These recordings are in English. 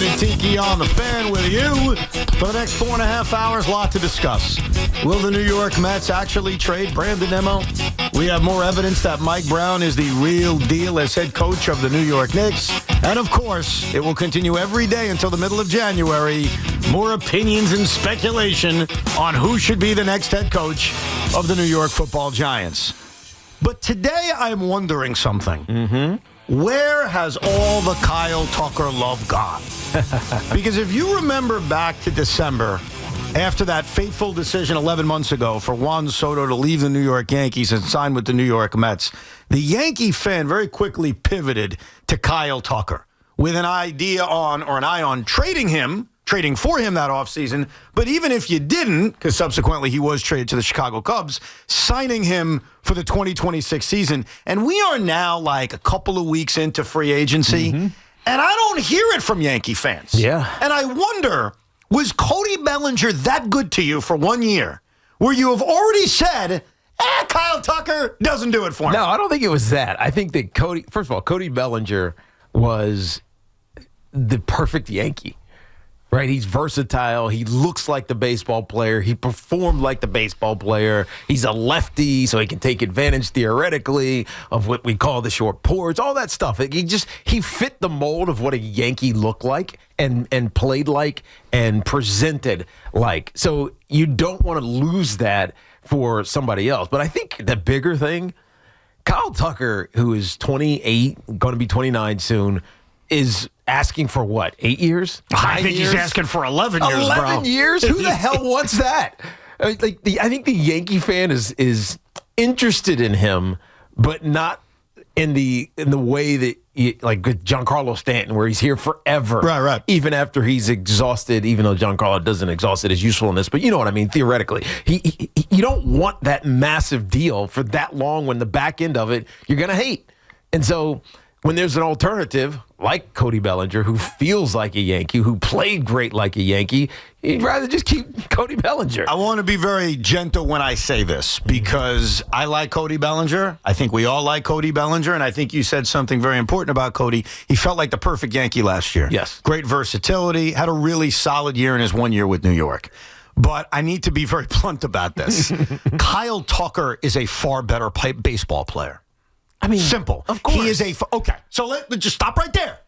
Kevin and Tiki on the fan with you for the next 4.5 hours. Lot to discuss. Will the New York Mets actually trade Brandon Nimmo? We have more evidence that Mike Brown is the real deal as head coach of the New York Knicks. And, of course, it will continue every day until the middle of January. More opinions and speculation on who should be the next head coach of the New York Football Giants. But today I'm wondering something. Where has all the Kyle Tucker love gone? Because if you remember back to December, after that fateful decision 11 months ago for Juan Soto to leave the New York Yankees and sign with the New York Mets, the Yankee fan very quickly pivoted to Kyle Tucker with an idea on, or an eye on, trading for him that offseason. But even if you didn't, because subsequently he was traded to the Chicago Cubs, signing him for the 2026 season. And we are now like a couple of weeks into free agency, and I don't hear it from Yankee fans. Yeah. And I wonder, was Cody Bellinger that good to you for 1 year, where you have already said, Kyle Tucker doesn't do it for me? No, I don't think it was that. I think that first of all, Cody Bellinger was the perfect Yankee. Right, he's versatile. He looks like the baseball player. He performed like the baseball player. He's a lefty, so he can take advantage theoretically of what we call the short porch, all that stuff. He fit the mold of what a Yankee looked like and played like and presented like. So you don't want to lose that for somebody else. But I think the bigger thing, Kyle Tucker, who is 28, going to be 29 soon, is asking for what, 8 years? I think he's asking for 11 years, 11 bro. years? Who the hell wants that? I think the Yankee fan is interested in him, but not in the way that like with Giancarlo Stanton, where he's here forever. Right. Even after he's exhausted, even though Giancarlo doesn't exhaust his usefulness, but you know what I mean. Theoretically, you don't want that massive deal for that long. When the back end of it, you're gonna hate, and so. When there's an alternative like Cody Bellinger, who feels like a Yankee, who played great like a Yankee, you'd rather just keep Cody Bellinger. I want to be very gentle when I say this because I like Cody Bellinger. I think we all like Cody Bellinger, and I think you said something very important about Cody. He felt like the perfect Yankee last year. Yes. Great versatility, had a really solid year in his 1 year with New York. But I need to be very blunt about this. Kyle Tucker is a far better baseball player. I mean, simple. Of course. He is okay. So let's just stop right there.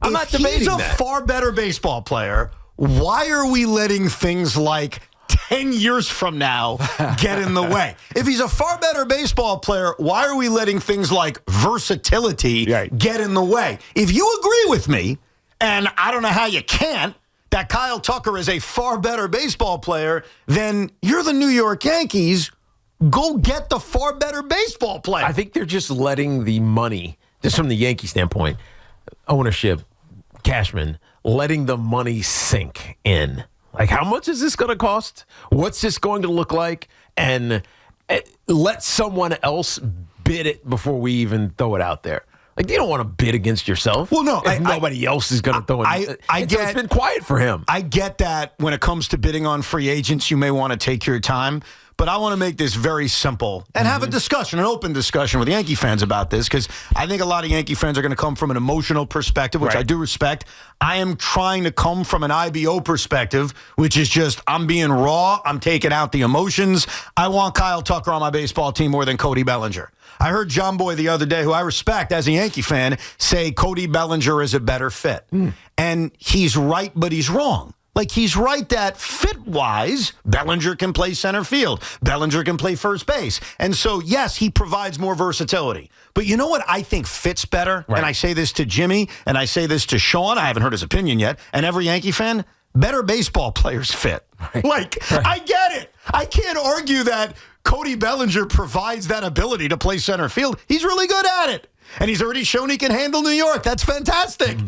I'm not debating that. He's a far better baseball player. Why are we letting things like 10 years from now get in the way? If he's a far better baseball player, why are we letting things like versatility get in the way? If you agree with me, and I don't know how you can't, that Kyle Tucker is a far better baseball player, then you're the New York Yankees. Go get the far better baseball player. I think they're just letting the money, just from the Yankee standpoint, ownership, Cashman, letting the money sink in. Like, how much is this going to cost? What's this going to look like? And let someone else bid it before we even throw it out there. Like, you don't want to bid against yourself. Well, no. If nobody else is going to throw it. It's been quiet for him. I get that when it comes to bidding on free agents, you may want to take your time. But I want to make this very simple and have a discussion, an open discussion with Yankee fans about this, because I think a lot of Yankee fans are going to come from an emotional perspective, which I do respect. I am trying to come from an IBO perspective, which is just I'm being raw. I'm taking out the emotions. I want Kyle Tucker on my baseball team more than Cody Bellinger. I heard John Boy the other day, who I respect as a Yankee fan, say Cody Bellinger is a better fit. And he's right, but he's wrong. Like, he's right that fit-wise, Bellinger can play center field. Bellinger can play first base. And so, yes, he provides more versatility. But you know what I think fits better? And I say this to Jimmy, and I say this to Sean. I haven't heard his opinion yet. And every Yankee fan, better baseball players fit. I get it. I can't argue that Cody Bellinger provides that ability to play center field. He's really good at it. And he's already shown he can handle New York. That's fantastic.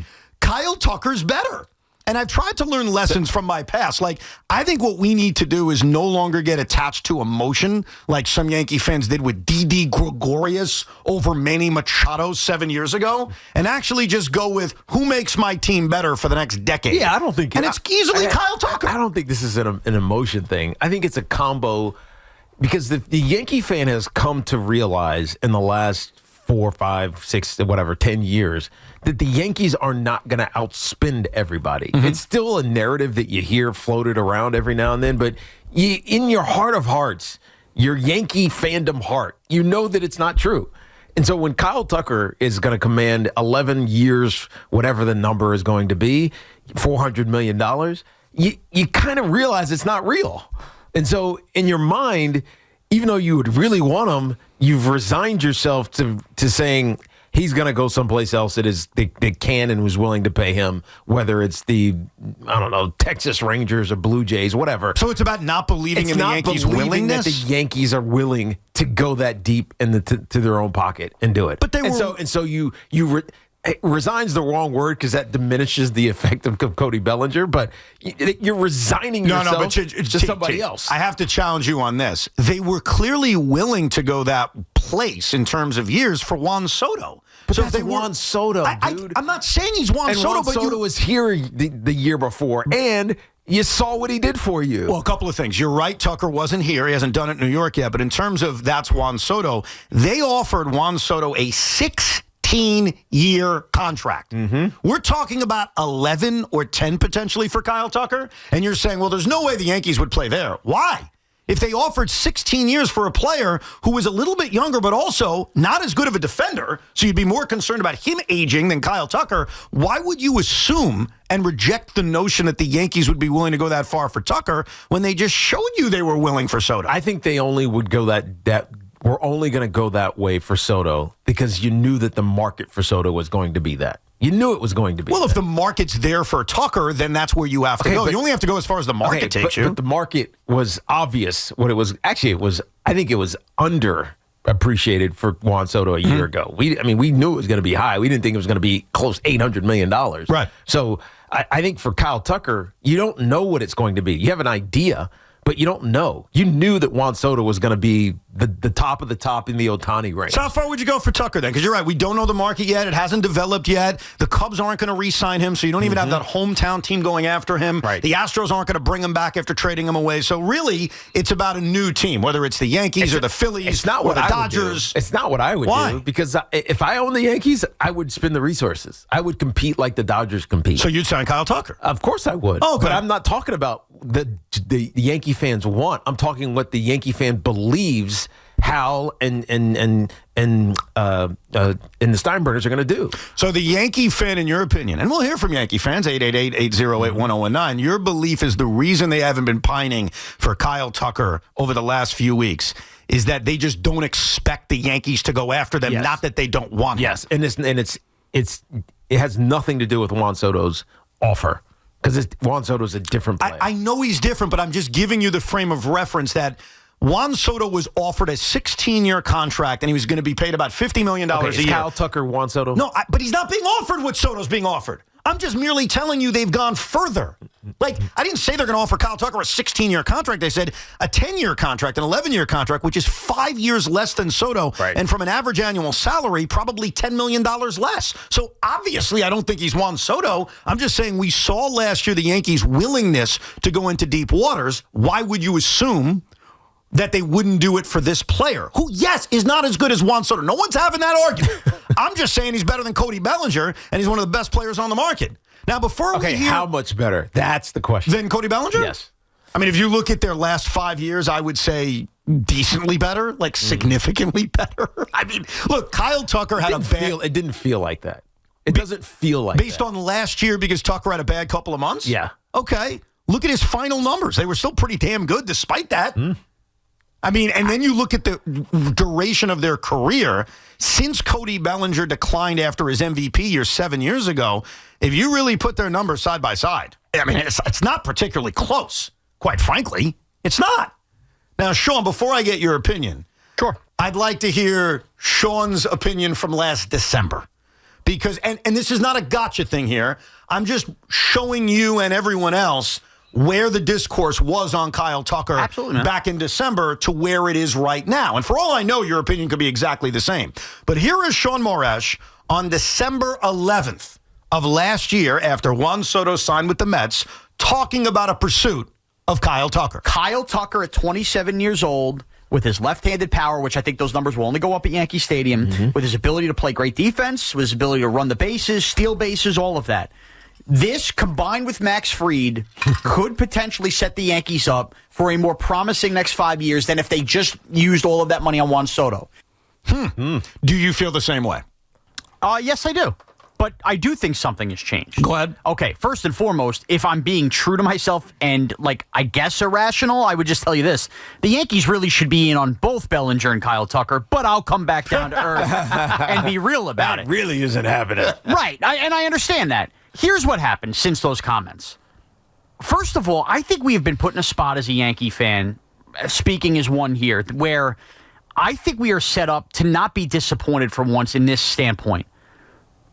Kyle Tucker's better. And I've tried to learn lessons from my past. Like, I think what we need to do is no longer get attached to emotion like some Yankee fans did with Didi Gregorius over Manny Machado 7 years ago, and actually just go with who makes my team better for the next decade. Yeah, I don't think... And it's easily Kyle Tucker. I don't think this is an emotion thing. I think it's a combo, because the Yankee fan has come to realize in the last 4, 5, 6, whatever, 10 years, that the Yankees are not going to outspend everybody. It's still a narrative that you hear floated around every now and then, but in your heart of hearts, your Yankee fandom heart, you know that it's not true. And so when Kyle Tucker is going to command 11 years, whatever the number is going to be, $400 million, you kind of realize it's not real. And so in your mind, even though you would really want him, you've resigned yourself to saying he's going to go someplace else that can and was willing to pay him, whether it's the, I don't know, Texas Rangers or Blue Jays, whatever. So it's about not believing in the Yankees' willingness? That the Yankees are willing to go that deep to their own pocket and do it. But resigns the wrong word because that diminishes the effect of Cody Bellinger, but you're resigning yourself to somebody else. I have to challenge you on this. They were clearly willing to go that place in terms of years for Juan Soto. But so that's Juan Soto, dude. I'm not saying he's Juan Soto, Juan but Soto was here the year before, and you saw what he did for you. Well, a couple of things. You're right, Tucker wasn't here. He hasn't done it in New York yet, but in terms of that's Juan Soto, they offered Juan Soto a 16-year contract. We're talking about 11 or 10 potentially for Kyle Tucker, and you're saying, well, there's no way the Yankees would play there. Why? If they offered 16 years for a player who was a little bit younger but also not as good of a defender, so you'd be more concerned about him aging than Kyle Tucker, why would you assume and reject the notion that the Yankees would be willing to go that far for Tucker when they just showed you they were willing for Soto? I think they only would go we're only going to go that way for Soto because you knew that the market for Soto was going to be that. You knew it was going to be. Well, if the market's there for Tucker, then that's where you have to go. You only have to go as far as the market takes you. But the market was obvious what it was. Actually, I think it was underappreciated for Juan Soto a year ago. We knew it was going to be high. We didn't think it was going to be close $800 million. Right. So I think for Kyle Tucker, you don't know what it's going to be. You have an idea, but you don't know. You knew that Juan Soto was going to be the top of the top in the Ohtani range. So how far would you go for Tucker then? Because you're right, we don't know the market yet. It hasn't developed yet. The Cubs aren't going to re-sign him, so you don't even have that hometown team going after him. Right. The Astros aren't going to bring him back after trading him away. So really, it's about a new team, whether it's the Yankees or the Phillies or the Dodgers. It's not what I would do. Because if I own the Yankees, I would spend the resources. I would compete like the Dodgers compete. So you'd sign Kyle Tucker? Of course I would. Oh, okay. But I'm not talking about the Yankee fans want. I'm talking what the Yankee fan believes Hal and the Steinbreners are going to do. So the Yankee fan, in your opinion, and we'll hear from Yankee fans, 888-808-1019, your belief is the reason they haven't been pining for Kyle Tucker over the last few weeks is that they just don't expect the Yankees to go after them, not that they don't want them. Yes, and it has nothing to do with Juan Soto's offer. Because Juan Soto's a different player. I know he's different, but I'm just giving you the frame of reference that Juan Soto was offered a 16-year contract, and he was going to be paid about $50 million a year. Is Kyle Tucker Juan Soto? No, but he's not being offered what Soto's being offered. I'm just merely telling you they've gone further. Like, I didn't say they're going to offer Kyle Tucker a 16-year contract. They said a 10-year contract, an 11-year contract, which is 5 years less than Soto. Right. And from an average annual salary, probably $10 million less. So obviously, I don't think he's Juan Soto. I'm just saying we saw last year the Yankees' willingness to go into deep waters. Why would you assume that they wouldn't do it for this player, who, yes, is not as good as Juan Soto? No one's having that argument. I'm just saying he's better than Cody Bellinger, and he's one of the best players on the market. Now, before we hear... how much better? That's the question. Than Cody Bellinger? Yes. I mean, if you look at their last 5 years, I would say decently better, like significantly better. I mean, look, Kyle Tucker had a bad... It didn't feel like that. It doesn't feel like Based that. on last year because Tucker had a bad couple of months? Yeah. Okay. Look at his final numbers. They were still pretty damn good despite that. I mean, and then you look at the duration of their career. Since Cody Bellinger declined after his MVP year 7 years ago, if you really put their numbers side by side, I mean, it's not particularly close, quite frankly. It's not. Now, Sean, before I get your opinion, Sure. I'd like to hear Sean's opinion from last December. Because, and this is not a gotcha thing here, I'm just showing you and everyone else where the discourse was on Kyle Tucker back in December to where it is right now. And for all I know, your opinion could be exactly the same. But here is Sean Morash on December 11th of last year, after Juan Soto signed with the Mets, talking about a pursuit of Kyle Tucker. Kyle Tucker at 27 years old with his left-handed power, which I think those numbers will only go up at Yankee Stadium, with his ability to play great defense, with his ability to run the bases, steal bases, all of that. This, combined with Max Fried, could potentially set the Yankees up for a more promising next 5 years than if they just used all of that money on Juan Soto. Do you feel the same way? Yes, I do. But I do think something has changed. Go ahead. Okay, first and foremost, if I'm being true to myself and, I guess irrational, I would just tell you this. The Yankees really should be in on both Bellinger and Kyle Tucker, but I'll come back down to earth and be real about it. Really isn't happening. Right, and I understand that. Here's what happened since those comments. First of all, I think we have been put in a spot as a Yankee fan, speaking as one here, where I think we are set up to not be disappointed for once in this standpoint.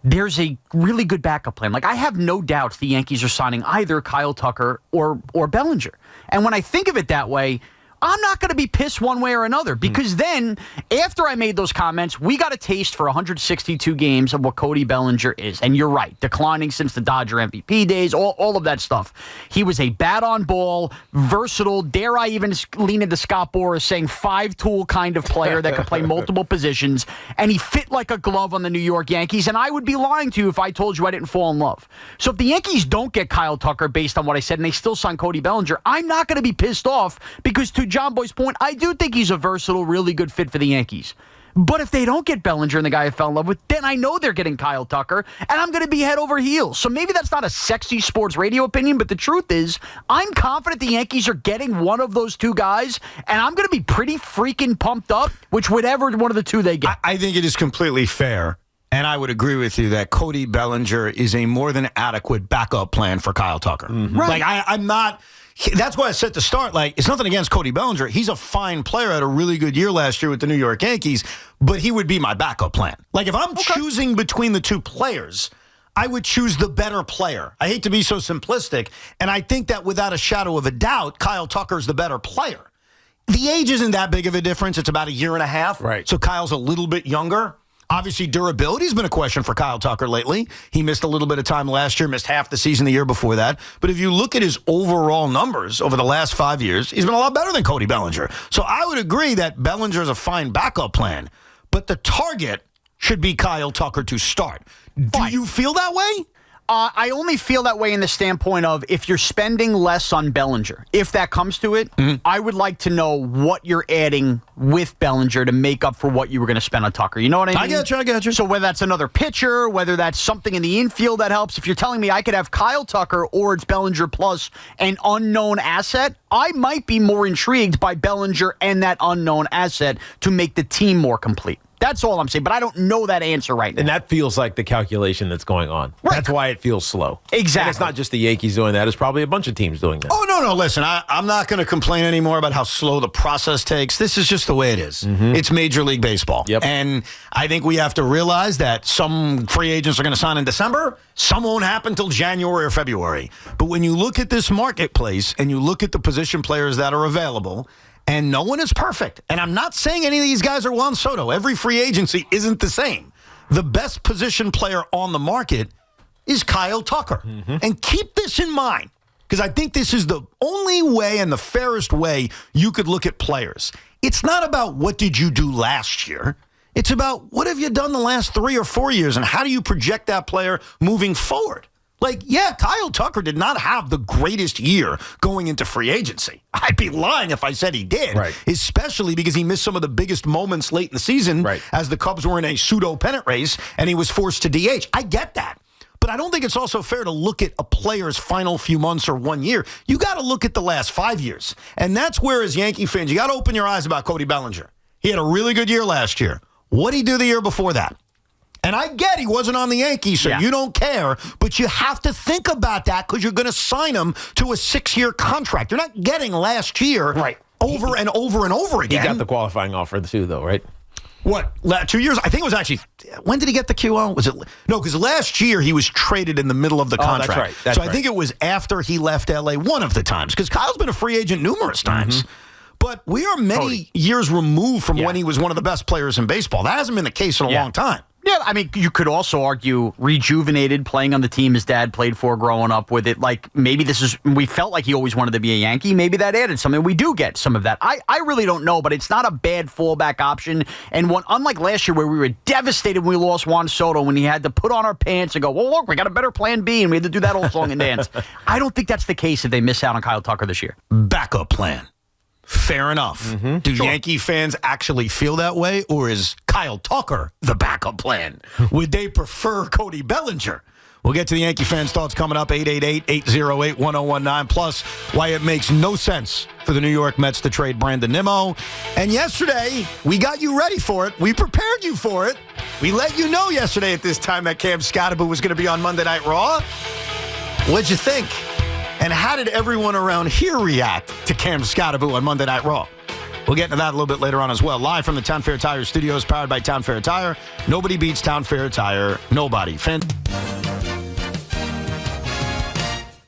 There's a really good backup plan. I have no doubts the Yankees are signing either Kyle Tucker or Bellinger. And when I think of it that way, I'm not going to be pissed one way or another because then, after I made those comments, we got a taste for 162 games of what Cody Bellinger is. And you're right, declining since the Dodger MVP days, all of that stuff. He was a bat-on-ball, versatile, dare I even lean into Scott Boras saying five-tool kind of player that could play multiple positions, and he fit like a glove on the New York Yankees, and I would be lying to you if I told you I didn't fall in love. So if the Yankees don't get Kyle Tucker based on what I said, and they still sign Cody Bellinger, I'm not going to be pissed off because to John Boy's point, I do think he's a versatile, really good fit for the Yankees. But if they don't get Bellinger and the guy I fell in love with, then I know they're getting Kyle Tucker, and I'm going to be head over heels. So maybe that's not a sexy sports radio opinion, but the truth is, I'm confident the Yankees are getting one of those two guys, and I'm going to be pretty freaking pumped up, whichever one of the two they get. I think it is completely fair, and I would agree with you that Cody Bellinger is a more than adequate backup plan for Kyle Tucker. Right. I'm not... That's why I said to start, it's nothing against Cody Bellinger. He's a fine player, had a really good year last year with the New York Yankees, but he would be my backup plan. If I'm choosing between the two players, I would choose the better player. I hate to be so simplistic, and I think that without a shadow of a doubt, Kyle Tucker's the better player. The age isn't that big of a difference. It's about a year and a half. Right. So Kyle's a little bit younger. Obviously, durability has been a question for Kyle Tucker lately. He missed a little bit of time last year, missed half the season the year before that. But if you look at his overall numbers over the last 5 years, he's been a lot better than Cody Bellinger. So I would agree that Bellinger is a fine backup plan. But the target should be Kyle Tucker to start. Do you feel that way? I only feel that way in the standpoint of if you're spending less on Bellinger, if that comes to it, I would like to know what you're adding with Bellinger to make up for what you were going to spend on Tucker. You know what I mean? I get you. So whether that's another pitcher, whether that's something in the infield that helps, if you're telling me I could have Kyle Tucker or it's Bellinger plus an unknown asset, I might be more intrigued by Bellinger and that unknown asset to make the team more complete. That's all I'm saying, but I don't know that answer right now. And that feels like the calculation that's going on. Right. That's why it feels slow. Exactly. And it's not just the Yankees doing that. It's probably a bunch of teams doing that. Oh, no. Listen, I'm not going to complain anymore about how slow the process takes. This is just the way it is. It's Major League Baseball. Yep. And I think we have to realize that some free agents are going to sign in December. Some won't happen until January or February. But when you look at this marketplace and you look at the position players that are available, and no one is perfect. And I'm not saying any of these guys are Juan Soto. Every free agency isn't the same. The best position player on the market is Kyle Tucker. And keep this in mind, because I think this is the only way and the fairest way you could look at players. It's not about what did you do last year. It's about what have you done the last 3 or 4 years, and how do you project that player moving forward? Kyle Tucker did not have the greatest year going into free agency. I'd be lying if I said he did, right. Especially because he missed some of the biggest moments late in the season as the Cubs were in a pseudo-pennant race and he was forced to DH. I get that. But I don't think it's also fair to look at a player's final few months or 1 year. You got to look at the last 5 years. And that's where, as Yankee fans, you got to open your eyes about Cody Bellinger. He had a really good year last year. What did he do the year before that? And I get he wasn't on the Yankees, so you don't care, but you have to think about that because you're going to sign him to a 6-year contract. You're not getting last year over and over and over again. He got the qualifying offer too, though, right? What, 2 years? I think it was actually, when did he get the QO? Was it? No, because last year he was traded in the middle of the contract. That's right. That's so I think it was after he left L.A. one of the times, because Kyle's been a free agent numerous times. But we are many years removed from when he was one of the best players in baseball. That hasn't been the case in a long time. Yeah, I mean, you could also argue rejuvenated, playing on the team his dad played for growing up with it. Like, maybe we felt like he always wanted to be a Yankee. Maybe that added something. We do get some of that. I really don't know, but it's not a bad fallback option. And unlike last year where we were devastated when we lost Juan Soto, when he had to put on our pants and go, well, look, we got a better plan B, and we had to do that whole song and dance. I don't think that's the case if they miss out on Kyle Tucker this year. Backup plan. Fair enough. Mm-hmm. Do Yankee fans actually feel that way, or is Kyle Tucker the backup plan? Would they prefer Cody Bellinger? We'll get to the Yankee fans' thoughts coming up, 888-808-1019, plus why it makes no sense for the New York Mets to trade Brandon Nimmo. And yesterday, we got you ready for it. We prepared you for it. We let you know yesterday at this time that Cam Skattebo was going to be on Monday Night Raw. What'd you think? And how did everyone around here react to Cam Skattebo on Monday Night Raw? We'll get into that a little bit later on as well. Live from the Town Fair Tire Studios, powered by Town Fair Tire. Nobody beats Town Fair Tire. Nobody.